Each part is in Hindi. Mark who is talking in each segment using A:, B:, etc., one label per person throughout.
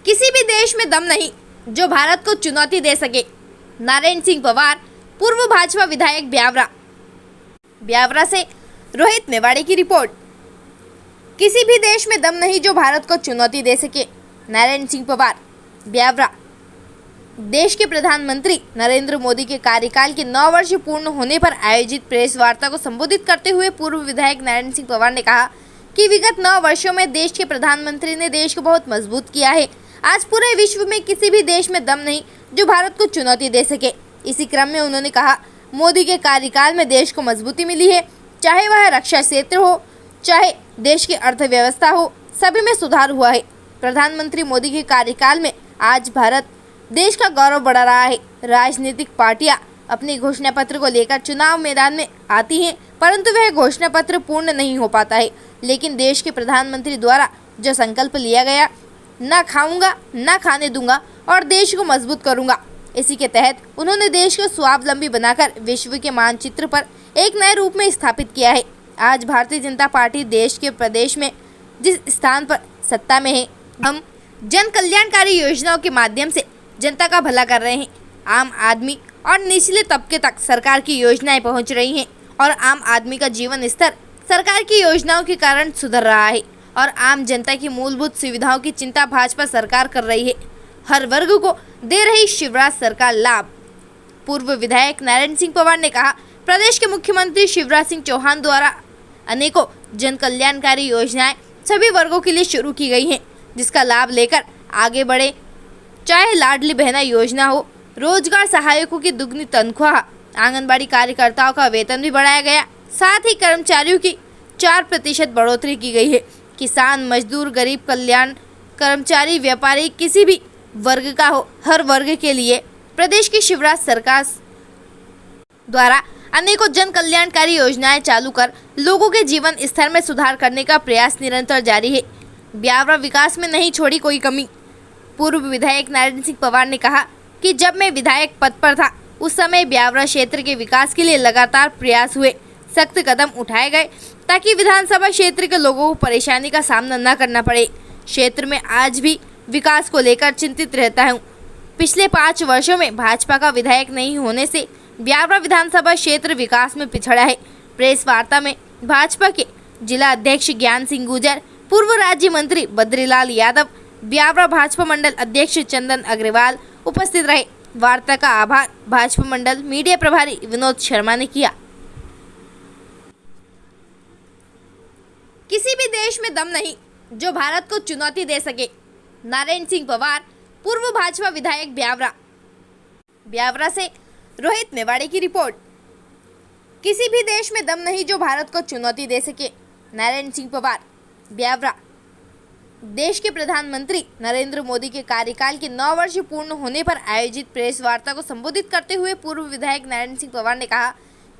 A: किसी भी देश में दम नहीं जो भारत को चुनौती दे सके। नारायण सिंह पवार, पूर्व भाजपा विधायक ब्यावरा से रोहित मेवाड़ी की रिपोर्ट। किसी भी देश में दम नहीं जो भारत को चुनौती दे सके। नारायण सिंह पवार, ब्यावरा। देश के प्रधानमंत्री नरेंद्र मोदी के कार्यकाल के 9 वर्ष पूर्ण होने पर आयोजित प्रेस वार्ता को संबोधित करते हुए पूर्व विधायक नारायण सिंह पवार ने कहा कि विगत 9 वर्षों में देश के प्रधानमंत्री ने देश को बहुत मजबूत किया है। आज पूरे विश्व में किसी भी देश में दम नहीं जो भारत को चुनौती दे सके। इसी क्रम में उन्होंने कहा, मोदी के कार्यकाल में देश को मजबूती मिली है, चाहे वह रक्षा क्षेत्र हो, चाहे देश की अर्थव्यवस्था हो, सभी में सुधार हुआ है। प्रधानमंत्री मोदी के कार्यकाल में आज भारत देश का गौरव बढ़ा रहा है। राजनीतिक पार्टियां अपने घोषणा पत्र को लेकर चुनाव मैदान में आती हैं, परंतु वह घोषणा पत्र पूर्ण नहीं हो पाता है। लेकिन देश के प्रधानमंत्री द्वारा जो संकल्प लिया गया, ना खाऊंगा ना खाने दूंगा और देश को मजबूत करूंगा, इसी के तहत उन्होंने देश को स्वावलंबी बनाकर विश्व के मानचित्र पर एक नए रूप में स्थापित किया है। आज भारतीय जनता पार्टी देश के प्रदेश में जिस स्थान पर सत्ता में है, हम जन कल्याणकारी योजनाओं के माध्यम से जनता का भला कर रहे हैं। आम आदमी और निचले तबके तक सरकार की योजनाएं पहुंच रही हैं और आम आदमी का जीवन स्तर सरकार की योजनाओं के कारण सुधर रहा है और आम जनता की मूलभूत सुविधाओं की चिंता भाजपा सरकार कर रही है। हर वर्ग को दे रही शिवराज सरकार लाभ। पूर्व विधायक नारायण सिंह पवार ने कहा, प्रदेश के मुख्यमंत्री शिवराज सिंह चौहान द्वारा अनेकों जन कल्याणकारी योजनाएं सभी वर्गों के लिए शुरू की गई हैं, जिसका लाभ लेकर आगे बढ़े। चाहे लाडली बहना योजना हो, रोजगार सहायकों की दुगनी तनख्वाह, आंगनबाड़ी कार्यकर्ताओं का वेतन भी बढ़ाया गया, साथ ही कर्मचारियों की 4% बढ़ोतरी की गई है। किसान, मजदूर, गरीब कल्याण कर्मचारी, व्यापारी, किसी भी वर्ग का हो, हर वर्ग के लिए प्रदेश की शिवराज सरकार द्वारा अनेकों जन कल्याणकारी योजनाएं चालू कर लोगों के जीवन स्तर में सुधार करने का प्रयास निरंतर जारी है। ब्यावरा विकास में नहीं छोड़ी कोई कमी। पूर्व विधायक नारायण सिंह पवार ने कहा कि जब मैं विधायक पद पर था, उस समय ब्यावरा क्षेत्र के विकास के लिए लगातार प्रयास हुए, सख्त कदम उठाए गए ताकि विधानसभा क्षेत्र के लोगों को परेशानी का सामना न करना पड़े। क्षेत्र में आज भी विकास को लेकर चिंतित रहता हूँ। पिछले 5 वर्षों में भाजपा का विधायक नहीं होने से ब्यावरा विधानसभा क्षेत्र विकास में पिछड़ा है। प्रेस वार्ता में भाजपा के जिला अध्यक्ष ज्ञान सिंह गुर्जर, पूर्व राज्य मंत्री बद्रीलाल यादव, ब्यावरा भाजपा मंडल अध्यक्ष चंदन अग्रवाल उपस्थित रहे। वार्ता का आभार भाजपा मंडल मीडिया प्रभारी विनोद शर्मा ने किया। किसी भी देश में दम नहीं जो भारत को चुनौती दे सके। नारायण सिंह पवार, पूर्व भाजपा विधायक ब्यावरा से रोहित मेवाड़ी की रिपोर्ट। किसी भी देश में दम नहीं जो भारत को चुनौती दे सके। नारायण सिंह पवार, ब्यावरा। देश के प्रधानमंत्री नरेंद्र मोदी के कार्यकाल के 9 वर्ष पूर्ण होने पर आयोजित प्रेस वार्ता को संबोधित करते हुए पूर्व विधायक नारायण सिंह पवार ने कहा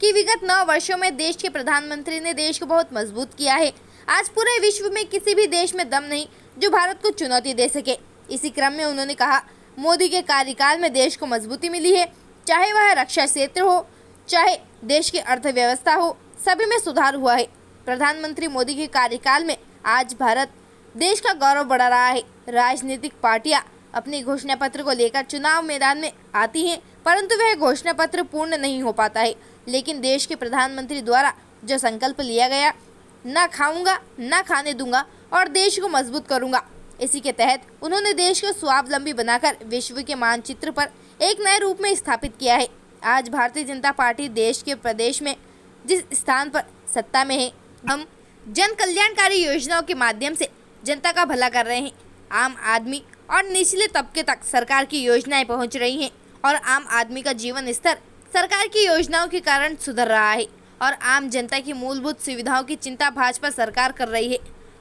A: कि विगत 9 वर्षों में देश के प्रधानमंत्री ने देश को बहुत मजबूत किया है। आज पूरे विश्व में किसी भी देश में दम नहीं जो भारत को चुनौती दे सके। इसी क्रम में उन्होंने कहा, मोदी के कार्यकाल में देश को मजबूती मिली है, चाहे वह रक्षा क्षेत्र हो, चाहे देश की अर्थव्यवस्था हो, सभी में सुधार हुआ है। प्रधानमंत्री मोदी के कार्यकाल में आज भारत देश का गौरव बढ़ा रहा है। राजनीतिक पार्टियां अपने घोषणा पत्र को लेकर चुनाव मैदान में आती हैं, परंतु वह घोषणा पत्र पूर्ण नहीं हो पाता है। लेकिन देश के प्रधानमंत्री द्वारा जो संकल्प लिया गया, ना खाऊंगा ना खाने दूंगा और देश को मजबूत करूंगा, इसी के तहत उन्होंने देश को स्वावलंबी बनाकर विश्व के मानचित्र पर एक नए रूप में स्थापित किया है। आज भारतीय जनता पार्टी देश के प्रदेश में जिस स्थान पर सत्ता में है, हम जन कल्याणकारी योजनाओं के माध्यम से जनता का भला कर रहे हैं। आम आदमी और निचले तबके तक सरकार की योजनाएं पहुंच रही हैं और आम आदमी का जीवन स्तर सरकार की योजनाओं के कारण सुधर रहा है और आम जनता की मूलभूत सुविधाओं की चिंता भाजपा सरकार कर रही है।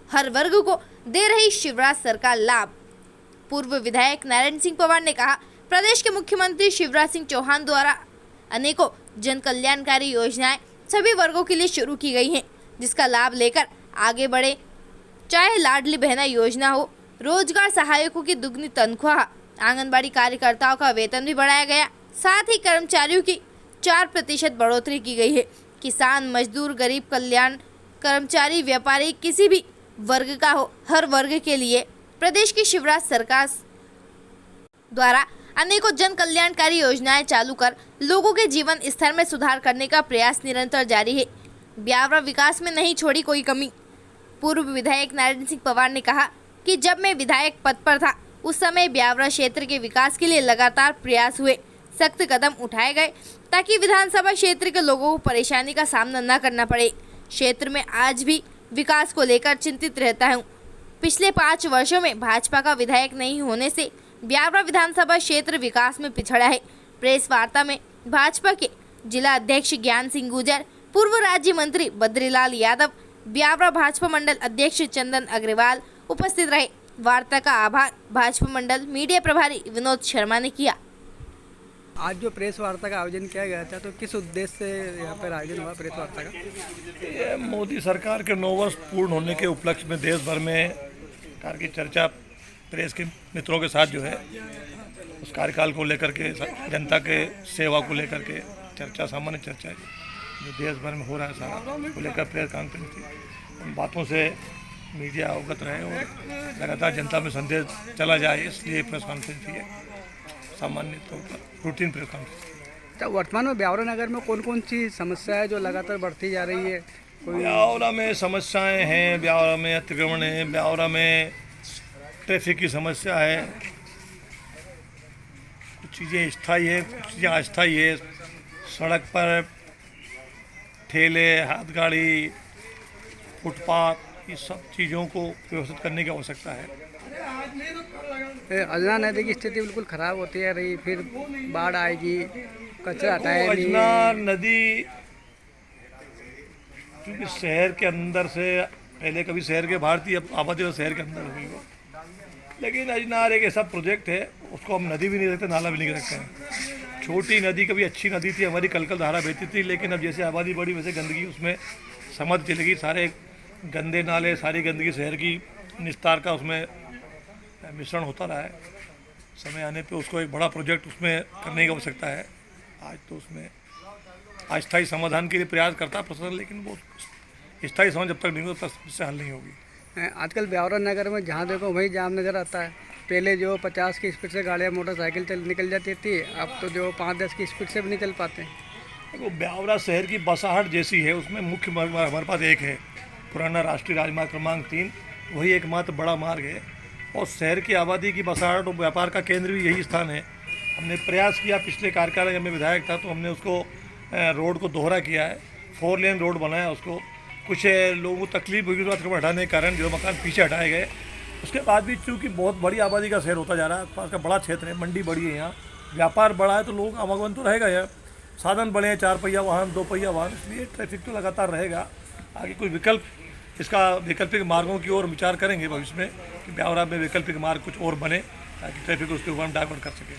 A: हर वर्ग को दे रही शिवराज सरकार लाभ। पूर्व विधायक नारायण सिंह पवार ने कहा, प्रदेश के मुख्यमंत्री शिवराज सिंह चौहान द्वारा अनेकों जन कल्याणकारी योजनाएं सभी वर्गों के लिए शुरू की गई हैं, जिसका लाभ लेकर आगे बढ़े। चाहे लाडली बहना योजना हो, रोजगार सहायकों की दुगनी तनख्वाह, आंगनबाड़ी कार्यकर्ताओं का वेतन भी बढ़ाया गया, साथ ही कर्मचारियों की 4% बढ़ोतरी की गई है। किसान, मजदूर, गरीब कल्याण कर्मचारी, व्यापारी, किसी भी वर्ग का हो, हर वर्ग के लिए प्रदेश की शिवराज सरकार द्वारा अनेकों जन कल्याणकारी योजनाएं चालू कर लोगों के जीवन स्तर में सुधार करने का प्रयास निरंतर जारी है। ब्यावरा विकास में नहीं छोड़ी कोई कमी। पूर्व विधायक नारायण सिंह पवार ने कहा कि जब मैं विधायक पद पर था उस समय ब्यावरा क्षेत्र के विकास के लिए लगातार प्रयास हुए, सख्त कदम उठाए गए ताकि विधानसभा क्षेत्र के लोगों को परेशानी का सामना न करना पड़े। क्षेत्र में आज भी विकास को लेकर चिंतित रहता हूँ। पिछले 5 वर्षों में भाजपा का विधायक नहीं होने से ब्यावरा विधानसभा क्षेत्र विकास में पिछड़ा है। प्रेस वार्ता में भाजपा के जिला अध्यक्ष ज्ञान सिंह गुर्जर, पूर्व राज्य मंत्री बद्रीलाल यादव, ब्यावरा भाजपा मंडल अध्यक्ष चंदन अग्रवाल उपस्थित रहे। वार्ता का आभार भाजपा मंडल मीडिया प्रभारी विनोद शर्मा ने किया।
B: आज जो प्रेस वार्ता का आयोजन किया गया था, तो किस उद्देश्य से यहाँ पर आयोजन हुआ प्रेस वार्ता का?
C: ये मोदी सरकार के 9 वर्ष पूर्ण होने के उपलक्ष्य में देश भर में सरकार की चर्चा प्रेस के मित्रों के साथ जो है उस कार्यकाल को लेकर के, जनता के सेवा को लेकर के चर्चा, सामान्य चर्चा जो देश भर में हो रहा है सारा को लेकर प्रेस कॉन्फ्रेंस थी। उन बातों से मीडिया अवगत रहे और लगातार जनता में संदेश चला जाए, इसलिए प्रेस कॉन्फ्रेंस थी। सामान्य तौर पर रूटीन प्रेस कॉन्फ्रेंस।
B: तो वर्तमान में ब्यावरा नगर में कौन कौन सी समस्या है जो लगातार बढ़ती जा रही है?
C: ब्यावरा में समस्याएं हैं, ब्यावरा में अतिक्रमण है, ब्यावरा में ट्रैफिक की समस्या है, कुछ चीज़ें स्थायी है, कुछ चीज़ें अस्थायी है। सड़क पर ठेले, हाथ गाड़ी, फुटपाथ, ये सब चीज़ों को व्यवस्थित करने की आवश्यकता है।
B: अजना नदी की स्थिति बिल्कुल ख़राब होती है रही, फिर बाढ़ आएगी, कचरा हटाएगी।
C: अजना नदी क्योंकि शहर के अंदर से, पहले कभी शहर के बाहर थी, अब आबादी और शहर के अंदर हो गई वो। लेकिन अजनार एक ऐसा प्रोजेक्ट है, उसको हम नदी भी नहीं रखते, नाला भी नहीं रखते हैं। छोटी नदी कभी अच्छी नदी थी, हमारी कलकल धारा बहती थी, लेकिन अब जैसे आबादी बढ़ी वैसे गंदगी उसमें समझ चलेगी। सारे गंदे नाले, सारी गंदगी शहर की निस्तार का उसमें मिश्रण होता रहा है। समय आने पे उसको एक बड़ा प्रोजेक्ट उसमें करने की आवश्यकता है। आज तो उसमें अस्थायी समाधान के लिए प्रयास करता है प्रशासन, लेकिन वो स्थायी समाधान जब तक नहीं होता समस्या हल नहीं होगी।
B: आजकल ब्यावरा नगर में जहाँ देखो वहीं जाम नज़र आता है। पहले जो 50 की स्पीड से गाड़ियाँ, मोटरसाइकिल निकल जाती थी, अब तो जो 5-10 की स्पीड से भी निकल पाते हैं।
C: देखो, ब्यावरा शहर की बसाहट जैसी है, उसमें मुख्य मार्ग हमारे पास एक है, पुराना राष्ट्रीय राजमार्ग क्रमांक 3, वही एकमात्र बड़ा मार्ग है। और शहर की आबादी की बसाहट और व्यापार का केंद्र भी यही स्थान है। हमने प्रयास किया, पिछले कार्यकाल जब मैं विधायक था तो हमने उसको रोड को दोहरा किया है, 4 लेन रोड बनाया उसको। कुछ लोगों को तकलीफ हुई उसको अतिक्रमण हटाने के कारण जो मकान पीछे हटाए गए। उसके बाद भी चूँकि बहुत बड़ी आबादी का शहर होता जा रहा है, आसपास का बड़ा क्षेत्र है, मंडी बड़ी है, यहाँ व्यापार बड़ा है, तो लोग आवागमन तो रहेगा यार, साधन बड़े हैं, 4 पहिया वाहन, 2 पहिया वाहन, इसलिए ट्रैफिक तो लगातार रहेगा। आगे कोई विकल्प, इसका वैकल्पिक मार्गों की ओर विचार करेंगे भविष्य में कि ब्यावरा में वैकल्पिक मार्ग कुछ और बने ताकि ट्रैफिक उसके ऊपर हम डाइवर्ट कर सकें।